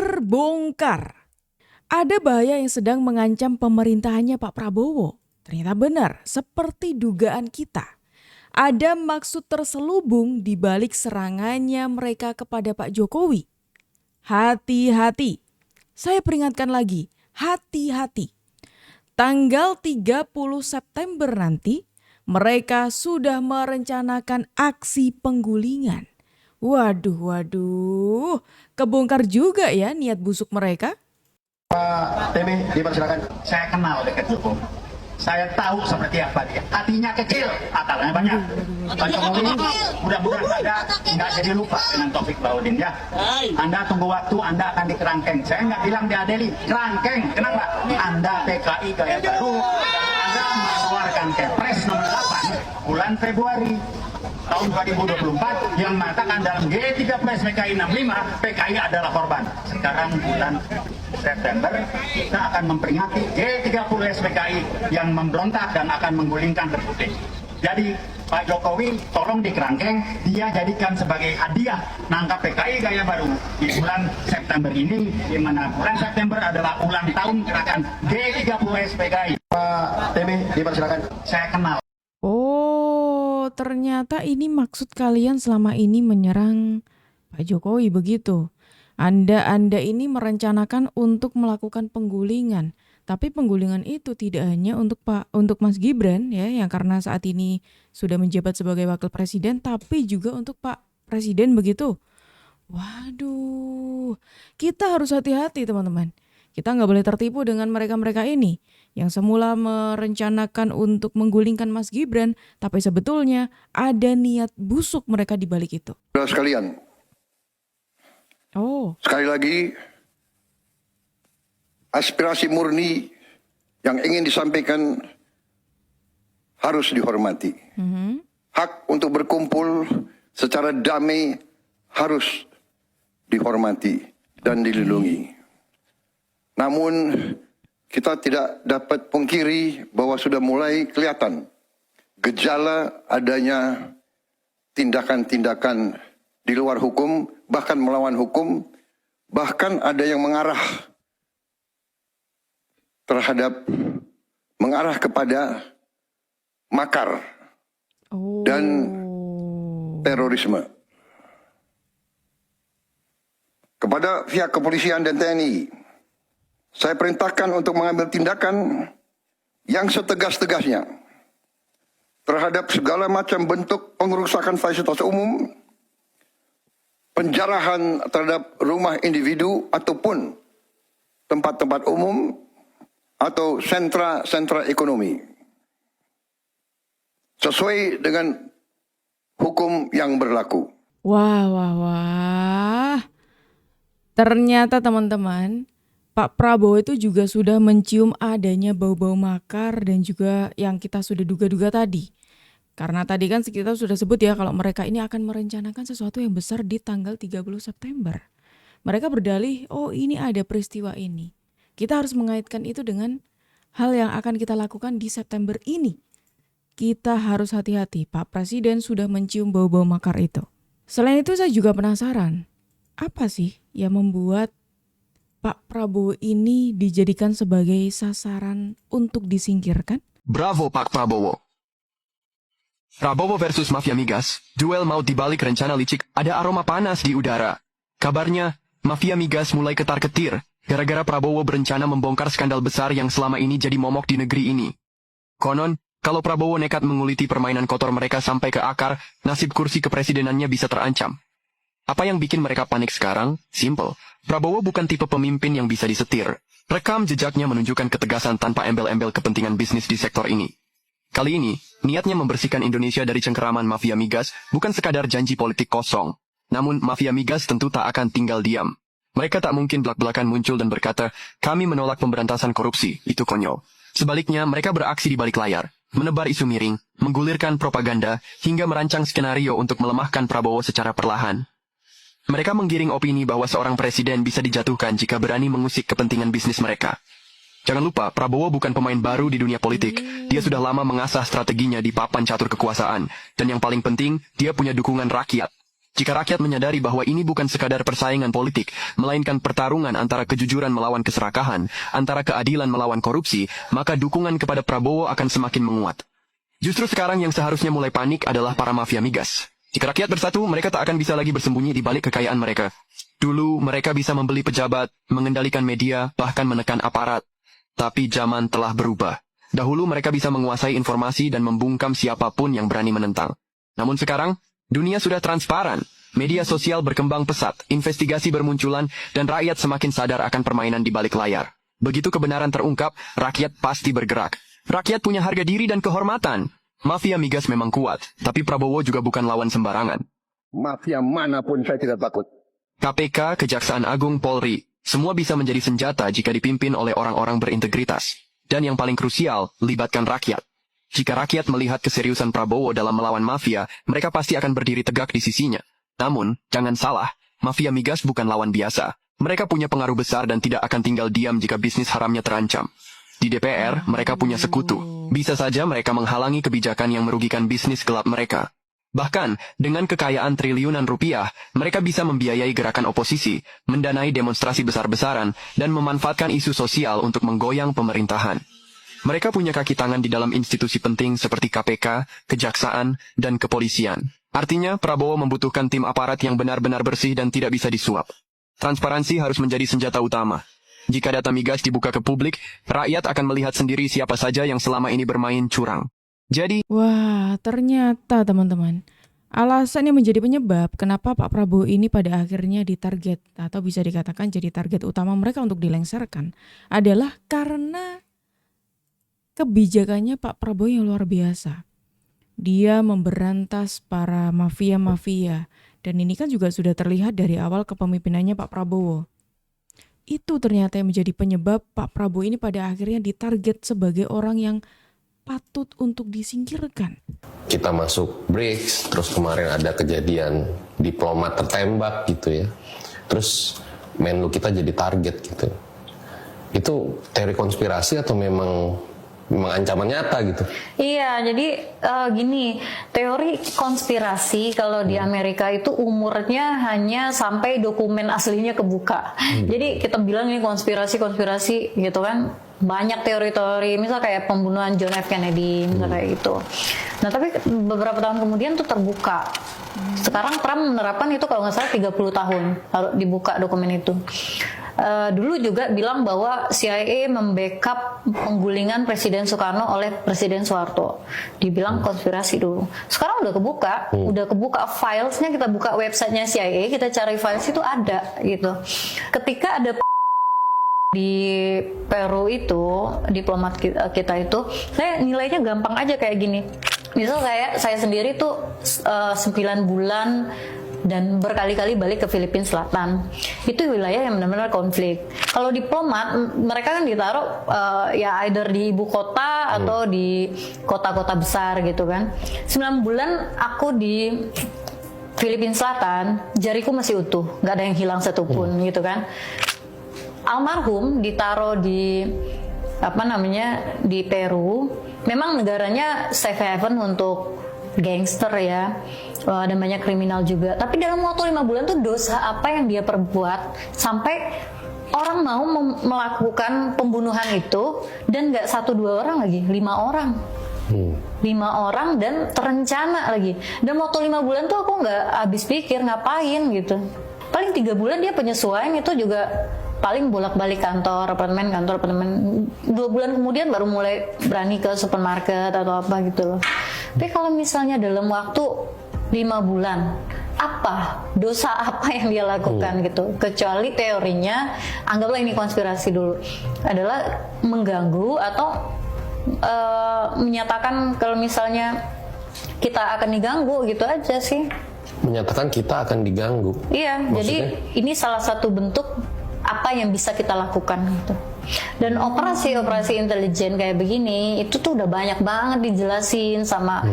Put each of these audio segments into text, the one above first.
Terbongkar. Ada bahaya yang sedang mengancam pemerintahannya Pak Prabowo. Ternyata benar, seperti dugaan kita. Ada maksud terselubung di balik serangannya mereka kepada Pak Jokowi. Hati-hati. Saya peringatkan lagi, hati-hati. Tanggal 30 September nanti, mereka sudah merencanakan aksi penggulingan. Waduh, kebongkar juga ya niat busuk mereka. Pak TB, dipersilakan. Saya kenal dekat Jokowi. Saya tahu seperti apa dia. Hatinya kecil, akalnya banyak. Pak Jokowi, mudah-mudahan Anda nggak jadi lupa dengan Taufik Baudin ya. Anda tunggu waktu, Anda akan dikerangkeng. Saya nggak bilang diadeli, kerangkeng. Kenapa? Anda PKI gaya baru. Anda mengeluarkan Kepres nomor 8 bulan Februari tahun 2024 yang mengatakan dalam G30 PKI 65 PKI adalah korban. Sekarang bulan September kita akan memperingati G30 PKI yang memberontak dan akan menggulingkan Republik. Jadi Pak Jokowi tolong dikerangkeng, dia jadikan sebagai hadiah nangkap PKI gaya baru di bulan September ini, di mana bulan September adalah ulang tahun gerakan G30 PKI. Pak TB, dipersilakan. Saya kenal. Oh, ternyata ini maksud kalian selama ini menyerang Pak Jokowi begitu. Anda ini merencanakan untuk melakukan penggulingan. Tapi penggulingan itu tidak hanya untuk Mas Gibran ya, yang karena saat ini sudah menjabat sebagai wakil presiden, tapi juga untuk Pak Presiden begitu. Waduh, kita harus hati-hati teman-teman. Kita nggak boleh tertipu dengan mereka-mereka ini yang semula merencanakan untuk menggulingkan Mas Gibran, tapi sebetulnya ada niat busuk mereka di balik itu. Saudara sekalian, sekali lagi, aspirasi murni yang ingin disampaikan harus dihormati. Hak untuk berkumpul secara damai harus dihormati dan dilindungi. Namun kita tidak dapat pungkiri bahwa sudah mulai kelihatan gejala adanya tindakan-tindakan di luar hukum, bahkan melawan hukum, bahkan ada yang mengarah kepada makar dan terorisme. Kepada pihak kepolisian dan TNI, saya perintahkan untuk mengambil tindakan yang setegas-tegasnya terhadap segala macam bentuk pengerusakan fasilitas umum, penjarahan terhadap rumah individu ataupun tempat-tempat umum atau sentra-sentra ekonomi, sesuai dengan hukum yang berlaku. Wah. Ternyata teman-teman, Pak Prabowo itu juga sudah mencium adanya bau-bau makar dan juga yang kita sudah duga-duga tadi. Karena tadi kan kita sudah sebut ya kalau mereka ini akan merencanakan sesuatu yang besar di tanggal 30 September. Mereka berdalih, oh ini ada peristiwa ini. Kita harus mengaitkan itu dengan hal yang akan kita lakukan di September ini. Kita harus hati-hati, Pak Presiden sudah mencium bau-bau makar itu. Selain itu saya juga penasaran, apa sih yang membuat Pak Prabowo ini dijadikan sebagai sasaran untuk disingkirkan? Bravo Pak Prabowo. Prabowo versus Mafia Migas, duel maut di balik rencana licik, ada aroma panas di udara. Kabarnya, Mafia Migas mulai ketar-ketir, gara-gara Prabowo berencana membongkar skandal besar yang selama ini jadi momok di negeri ini. Konon, kalau Prabowo nekat menguliti permainan kotor mereka sampai ke akar, nasib kursi kepresidenannya bisa terancam. Apa yang bikin mereka panik sekarang? Simple. Prabowo bukan tipe pemimpin yang bisa disetir. Rekam jejaknya menunjukkan ketegasan tanpa embel-embel kepentingan bisnis di sektor ini. Kali ini, niatnya membersihkan Indonesia dari cengkeraman mafia migas bukan sekadar janji politik kosong. Namun, mafia migas tentu tak akan tinggal diam. Mereka tak mungkin belak-belakan muncul dan berkata, kami menolak pemberantasan korupsi, itu konyol. Sebaliknya, mereka beraksi di balik layar, menebar isu miring, menggulirkan propaganda, hingga merancang skenario untuk melemahkan Prabowo secara perlahan. Mereka menggiring opini bahwa seorang presiden bisa dijatuhkan jika berani mengusik kepentingan bisnis mereka. Jangan lupa, Prabowo bukan pemain baru di dunia politik. Dia sudah lama mengasah strateginya di papan catur kekuasaan. Dan yang paling penting, dia punya dukungan rakyat. Jika rakyat menyadari bahwa ini bukan sekadar persaingan politik, melainkan pertarungan antara kejujuran melawan keserakahan, antara keadilan melawan korupsi, maka dukungan kepada Prabowo akan semakin menguat. Justru sekarang yang seharusnya mulai panik adalah para mafia migas. Jika rakyat bersatu, mereka tak akan bisa lagi bersembunyi di balik kekayaan mereka. Dulu, mereka bisa membeli pejabat, mengendalikan media, bahkan menekan aparat. Tapi zaman telah berubah. Dahulu mereka bisa menguasai informasi dan membungkam siapapun yang berani menentang. Namun sekarang, dunia sudah transparan, media sosial berkembang pesat, investigasi bermunculan, dan rakyat semakin sadar akan permainan di balik layar. Begitu kebenaran terungkap, rakyat pasti bergerak. Rakyat punya harga diri dan kehormatan. Mafia migas memang kuat, tapi Prabowo juga bukan lawan sembarangan. Mafia manapun saya tidak takut. KPK, Kejaksaan Agung, Polri, semua bisa menjadi senjata jika dipimpin oleh orang-orang berintegritas. Dan yang paling krusial, libatkan rakyat. Jika rakyat melihat keseriusan Prabowo dalam melawan mafia, mereka pasti akan berdiri tegak di sisinya. Namun, jangan salah, mafia migas bukan lawan biasa. Mereka punya pengaruh besar dan tidak akan tinggal diam jika bisnis haramnya terancam. Di DPR, mereka punya sekutu. Bisa saja mereka menghalangi kebijakan yang merugikan bisnis gelap mereka. Bahkan, dengan kekayaan triliunan rupiah, mereka bisa membiayai gerakan oposisi, mendanai demonstrasi besar-besaran, dan memanfaatkan isu sosial untuk menggoyang pemerintahan. Mereka punya kaki tangan di dalam institusi penting seperti KPK, Kejaksaan, dan Kepolisian. Artinya, Prabowo membutuhkan tim aparat yang benar-benar bersih dan tidak bisa disuap. Transparansi harus menjadi senjata utama. Jika data migas dibuka ke publik, rakyat akan melihat sendiri siapa saja yang selama ini bermain curang. Jadi, Wah, ternyata teman-teman, alasan yang menjadi penyebab kenapa Pak Prabowo ini pada akhirnya ditarget atau bisa dikatakan jadi target utama mereka untuk dilengsarkan adalah karena kebijakannya Pak Prabowo yang luar biasa. Dia memberantas para mafia-mafia dan ini kan juga sudah terlihat dari awal kepemimpinannya Pak Prabowo. Itu ternyata yang menjadi penyebab Pak Prabowo ini pada akhirnya ditarget sebagai orang yang patut untuk disingkirkan. Kita masuk BRICS, terus kemarin ada kejadian diplomat tertembak gitu ya. Terus Menlu kita jadi target gitu. Itu teori konspirasi atau memang ancaman nyata gitu? Iya, jadi gini, teori konspirasi kalau di Amerika itu umurnya hanya sampai dokumen aslinya kebuka. Jadi kita bilang ini konspirasi gitu kan. Banyak teori-teori, misal kayak pembunuhan John F. Kennedy, misal kayak gitu. Nah, tapi beberapa tahun kemudian tuh terbuka. Sekarang Trump menerapkan itu kalau nggak salah 30 tahun harus dibuka dokumen itu. Dulu juga bilang bahwa CIA membackup penggulingan Presiden Soekarno oleh Presiden Soeharto. Dibilang konspirasi dulu. Sekarang udah kebuka filesnya, kita buka websitenya CIA, kita cari files itu ada gitu. Ketika ada di Peru itu, diplomat kita itu, saya nilainya gampang aja kayak gini. Misal kayak saya sendiri tuh 9 bulan dan berkali-kali balik ke Filipina Selatan. Itu wilayah yang benar-benar konflik. Kalau diplomat, mereka kan ditaruh ya either di ibu kota atau di kota-kota besar gitu kan. 9 bulan aku di Filipina Selatan, jariku masih utuh, nggak ada yang hilang satupun gitu kan. Almarhum ditaruh di di Peru. Memang negaranya safe haven untuk gangster ya, dan banyak kriminal juga. Tapi dalam waktu 5 bulan tuh dosa apa yang dia perbuat sampai orang mau melakukan pembunuhan itu, dan nggak 1-2 orang lagi, 5 orang. 5 orang dan terencana lagi. Dan waktu 5 bulan tuh aku nggak habis pikir ngapain gitu. Paling 3 bulan dia penyesuaian, itu juga paling bolak-balik kantor apartemen. 2 bulan kemudian baru mulai berani ke supermarket atau apa gitu loh. Tapi kalau misalnya dalam waktu 5 bulan, dosa apa yang dia lakukan gitu? Kecuali teorinya, anggaplah ini konspirasi dulu, adalah mengganggu atau menyatakan kalau misalnya kita akan diganggu gitu aja sih. Menyatakan kita akan diganggu. Iya, maksudnya? Jadi ini salah satu bentuk apa yang bisa kita lakukan gitu. Dan operasi-operasi intelijen kayak begini itu tuh udah banyak banget dijelasin sama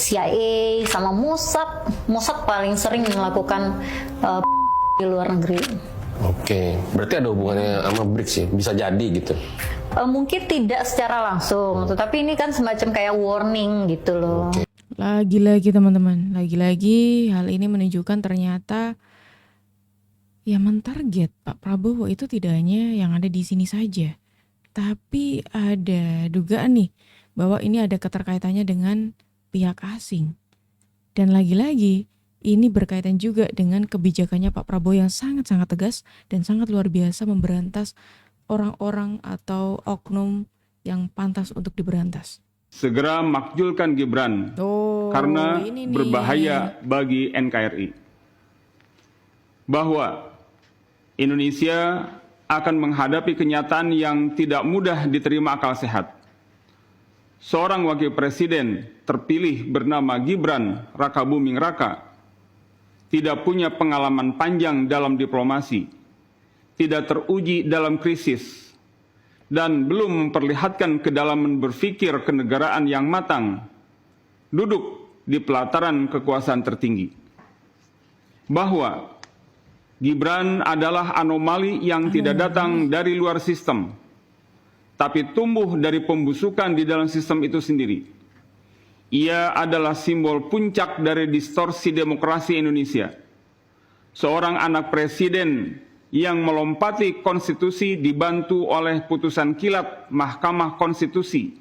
CIA, sama Mossad. Mossad paling sering melakukan di luar negeri. Oke, berarti ada hubungannya sama BRICS ya? Bisa jadi gitu? Mungkin tidak secara langsung, tetapi ini kan semacam kayak warning gitu loh. Lagi-lagi teman-teman, lagi-lagi hal ini menunjukkan ternyata yang mentarget Pak Prabowo itu tidak hanya yang ada di sini saja, tapi ada dugaan nih bahwa ini ada keterkaitannya dengan pihak asing. Dan lagi-lagi ini berkaitan juga dengan kebijakannya Pak Prabowo yang sangat-sangat tegas dan sangat luar biasa memberantas orang-orang atau oknum yang pantas untuk diberantas. Segera makzulkan Gibran karena ini nih. berbahaya bagi NKRI. Bahwa Indonesia akan menghadapi kenyataan yang tidak mudah diterima akal sehat. Seorang wakil presiden terpilih bernama Gibran Rakabuming Raka tidak punya pengalaman panjang dalam diplomasi, tidak teruji dalam krisis, dan belum memperlihatkan kedalaman berpikir kenegaraan yang matang, duduk di pelataran kekuasaan tertinggi. Bahwa Gibran adalah anomali yang tidak datang dari luar sistem, tapi tumbuh dari pembusukan di dalam sistem itu sendiri. Ia adalah simbol puncak dari distorsi demokrasi Indonesia. Seorang anak presiden yang melompati konstitusi dibantu oleh putusan kilat Mahkamah Konstitusi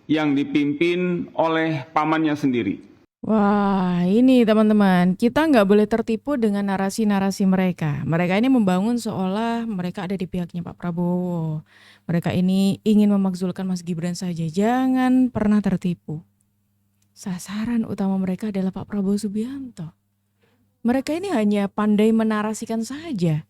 yang dipimpin oleh pamannya sendiri. Wah, ini teman-teman, kita nggak boleh tertipu dengan narasi-narasi mereka. Mereka ini membangun seolah mereka ada di pihaknya Pak Prabowo. Mereka ini ingin memakzulkan Mas Gibran saja. Jangan pernah tertipu. Sasaran utama mereka adalah Pak Prabowo Subianto. Mereka ini hanya pandai menarasikan saja.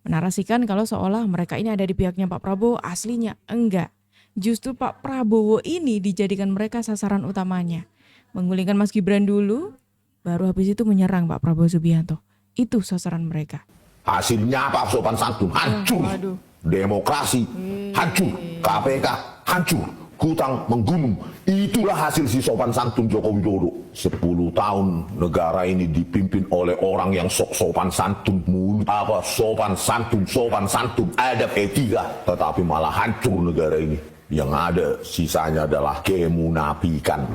Menarasikan kalau seolah mereka ini ada di pihaknya Pak Prabowo, aslinya enggak. Justru Pak Prabowo ini dijadikan mereka sasaran utamanya. Menggulingkan Mas Gibran dulu, baru habis itu menyerang Pak Prabowo Subianto. Itu sasaran mereka. Hasilnya apa? Sopan santun hancur. Demokrasi hancur. KPK hancur. Hutang menggunung. Itulah hasil si sopan santun Joko Widodo. 10 tahun negara ini dipimpin oleh orang yang sopan santun. Mulut apa? Sopan santun. Adab etika. Tetapi malah hancur negara ini. Yang ada sisanya adalah kemunafikan.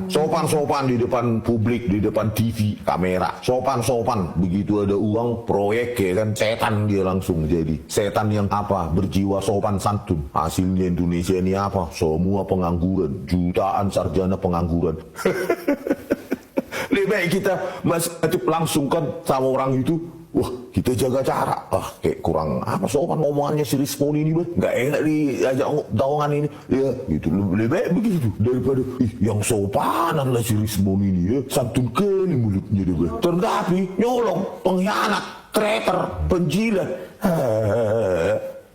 Sopan-sopan di depan publik, di depan TV, kamera. Sopan-sopan, begitu ada uang, proyek ya kan, setan dia langsung jadi. Setan yang apa? Berjiwa sopan santun. Hasilnya Indonesia ini apa? Semua pengangguran, jutaan sarjana pengangguran. Lebih baik kita masih langsungkan sama orang itu. Wah, kita jaga cara. Kayak kurang apa sopan ngomongannya si Rismon ini, nggak enak diajak daungan ini. Ya, gitu. Lebih baik begitu daripada yang sopanan lah si Rismon ini ya. Santun kali mulutnya dia. Tetapi nyolong, pengkhianat, traitor, penjilat.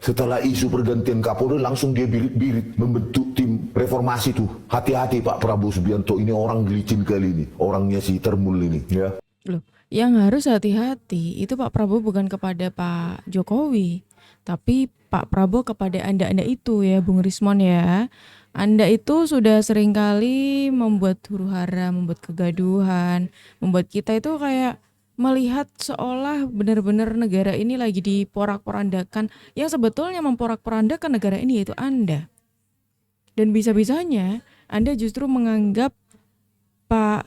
Setelah isu pergantian Kapolri langsung dia birit-birit membentuk tim reformasi tuh. Hati-hati Pak Prabowo Subianto ini orang licin kali ini. Orangnya si Termul ini ya. Loh, yang harus hati-hati itu Pak Prabowo bukan kepada Pak Jokowi, tapi Pak Prabowo kepada Anda-Anda itu ya, Bung Rismon ya. Anda itu sudah seringkali membuat huru-hara, membuat kegaduhan, membuat kita itu kayak melihat seolah benar-benar negara ini lagi diporak-porandakan, yang sebetulnya memporak-porandakan negara ini yaitu Anda. Dan bisa-bisanya Anda justru menganggap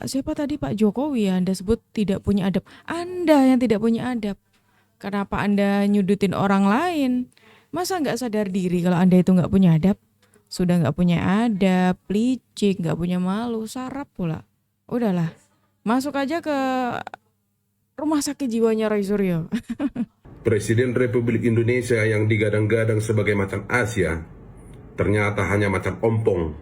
siapa tadi Pak Jokowi ya Anda sebut tidak punya adab. Anda yang tidak punya adab. Kenapa Anda nyudutin orang lain? Masa nggak sadar diri kalau Anda itu nggak punya adab? Sudah nggak punya adab, licik, nggak punya malu, sarap pula. Udahlah, masuk aja ke rumah sakit jiwanya Roy Suryo. Presiden Republik Indonesia yang digadang-gadang sebagai macan Asia ternyata hanya macan ompong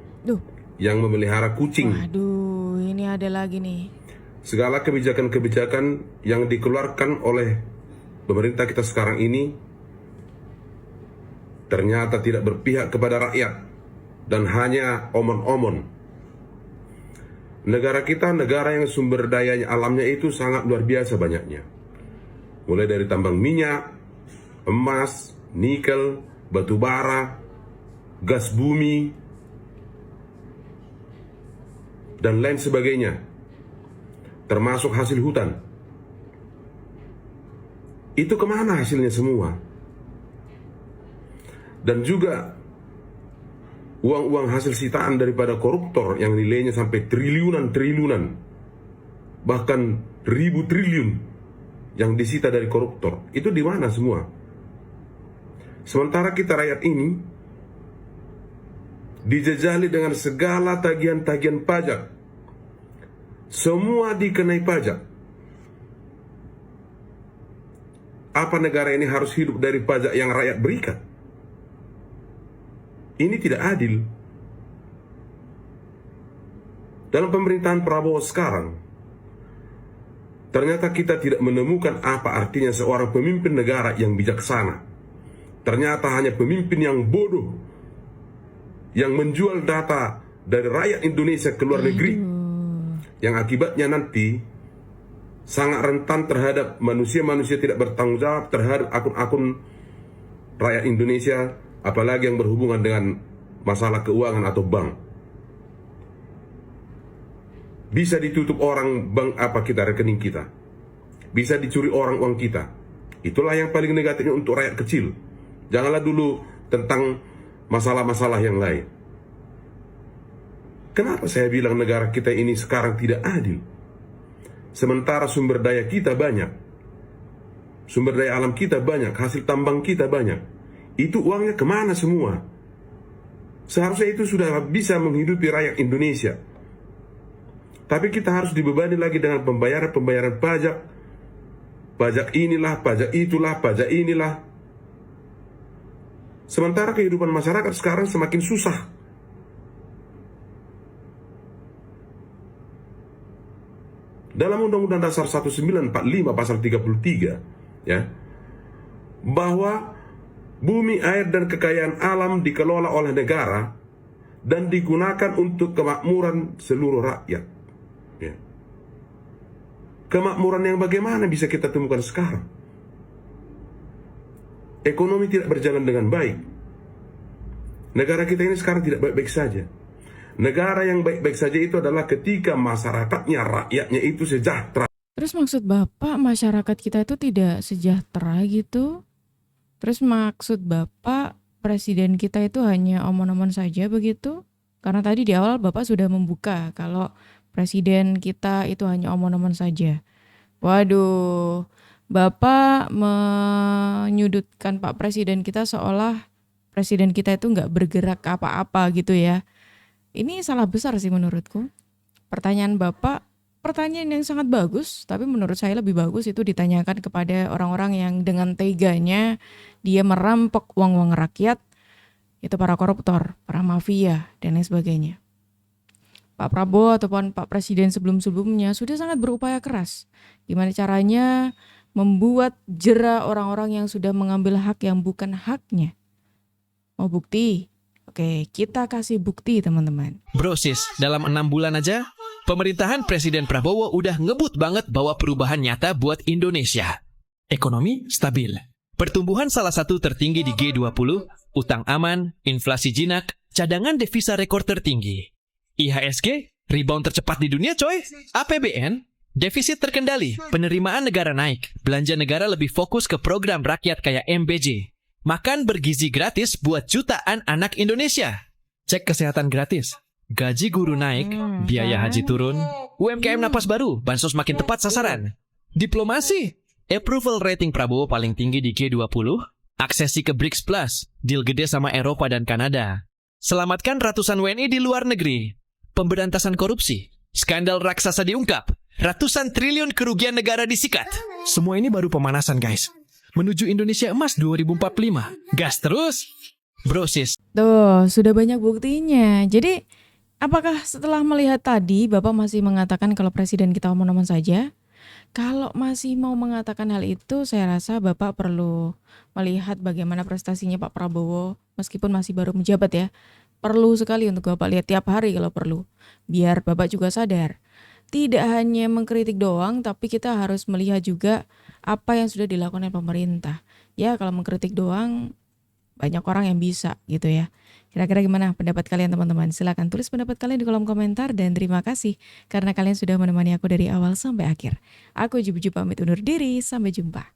yang memelihara kucing. Waduh, ini ada lagi nih. Segala kebijakan-kebijakan yang dikeluarkan oleh pemerintah kita sekarang ini ternyata tidak berpihak kepada rakyat dan hanya omon-omon. Negara kita negara yang sumber daya alamnya itu sangat luar biasa banyaknya. Mulai dari tambang minyak, emas, nikel, batu bara, gas bumi, dan lain sebagainya, termasuk hasil hutan. Itu kemana hasilnya semua? Dan juga uang-uang hasil sitaan daripada koruptor yang nilainya sampai triliunan, bahkan ribu triliun yang disita dari koruptor. Itu di mana semua? Sementara kita rakyat ini dijejali dengan segala tagihan-tagihan pajak. Semua dikenai pajak. Apa negara ini harus hidup dari pajak yang rakyat berikan? Ini tidak adil. Dalam pemerintahan Prabowo sekarang, ternyata kita tidak menemukan apa artinya seorang pemimpin negara yang bijaksana. Ternyata hanya pemimpin yang bodoh, yang menjual data dari rakyat Indonesia ke luar negeri, yang akibatnya nanti sangat rentan terhadap manusia-manusia tidak bertanggung jawab terhadap akun-akun rakyat Indonesia, apalagi yang berhubungan dengan masalah keuangan atau bank. Bisa ditutup orang bank rekening kita. Bisa dicuri orang uang kita. Itulah yang paling negatifnya untuk rakyat kecil. Janganlah dulu tentang masalah-masalah yang lain. Kenapa saya bilang negara kita ini sekarang tidak adil? Sementara sumber daya kita banyak, sumber daya alam kita banyak, hasil tambang kita banyak. Itu uangnya kemana semua? Seharusnya itu sudah bisa menghidupi rakyat Indonesia. Tapi kita harus dibebani lagi dengan pembayaran pajak. Pajak inilah, pajak itulah, pajak inilah. Sementara kehidupan masyarakat sekarang semakin susah. Dalam Undang-Undang Dasar 1945 pasal 33, ya, bahwa bumi, air, dan kekayaan alam dikelola oleh negara dan digunakan untuk kemakmuran seluruh rakyat. Ya. Kemakmuran yang bagaimana bisa kita temukan sekarang? Ekonomi tidak berjalan dengan baik. Negara kita ini sekarang tidak baik-baik saja. Negara yang baik-baik saja itu adalah ketika masyarakatnya, rakyatnya itu sejahtera. Terus maksud Bapak masyarakat kita itu tidak sejahtera gitu? Terus maksud Bapak presiden kita itu hanya omong-omong saja begitu? Karena tadi di awal Bapak sudah membuka kalau presiden kita itu hanya omong-omong saja. Waduh, Bapak menyudutkan Pak Presiden kita seolah presiden kita itu nggak bergerak apa-apa gitu ya. Ini salah besar sih menurutku. Pertanyaan Bapak, pertanyaan yang sangat bagus, tapi menurut saya lebih bagus itu ditanyakan kepada orang-orang yang dengan teganya dia merampok uang-uang rakyat, itu para koruptor, para mafia, dan lain sebagainya. Pak Prabowo ataupun Pak Presiden sebelum-sebelumnya sudah sangat berupaya keras. Gimana caranya membuat jera orang-orang yang sudah mengambil hak yang bukan haknya. Mau bukti? Oke, kita kasih bukti teman-teman. Brosis, dalam 6 bulan aja, pemerintahan Presiden Prabowo udah ngebut banget bawa perubahan nyata buat Indonesia. Ekonomi stabil. Pertumbuhan salah satu tertinggi di G20, utang aman, inflasi jinak, cadangan devisa rekor tertinggi. IHSG, rebound tercepat di dunia coy. APBN, defisit terkendali, penerimaan negara naik, belanja negara lebih fokus ke program rakyat kayak MBJ. Makan bergizi gratis buat jutaan anak Indonesia. Cek kesehatan gratis. Gaji guru naik, biaya haji turun, UMKM napas baru, bansos makin tepat sasaran. Diplomasi. Approval rating Prabowo paling tinggi di G20. Aksesi ke BRICS Plus, deal gede sama Eropa dan Kanada. Selamatkan ratusan WNI di luar negeri. Pemberantasan korupsi. Skandal raksasa diungkap. Ratusan triliun kerugian negara disikat. Semua ini baru pemanasan guys. Menuju Indonesia Emas 2045. Gas terus. Brosis. Tuh, sudah banyak buktinya. Jadi, apakah setelah melihat tadi Bapak masih mengatakan kalau presiden kita omong-omong saja? Kalau masih mau mengatakan hal itu, saya rasa Bapak perlu melihat bagaimana prestasinya Pak Prabowo meskipun masih baru menjabat ya. Perlu sekali untuk Bapak lihat tiap hari kalau perlu. Biar Bapak juga sadar. Tidak hanya mengkritik doang, tapi kita harus melihat juga apa yang sudah dilakukan oleh pemerintah. Ya, kalau mengkritik doang, banyak orang yang bisa gitu ya. Kira-kira gimana pendapat kalian teman-teman? Silakan tulis pendapat kalian di kolom komentar dan terima kasih karena kalian sudah menemani aku dari awal sampai akhir. Aku Jubu pamit undur diri, sampai jumpa.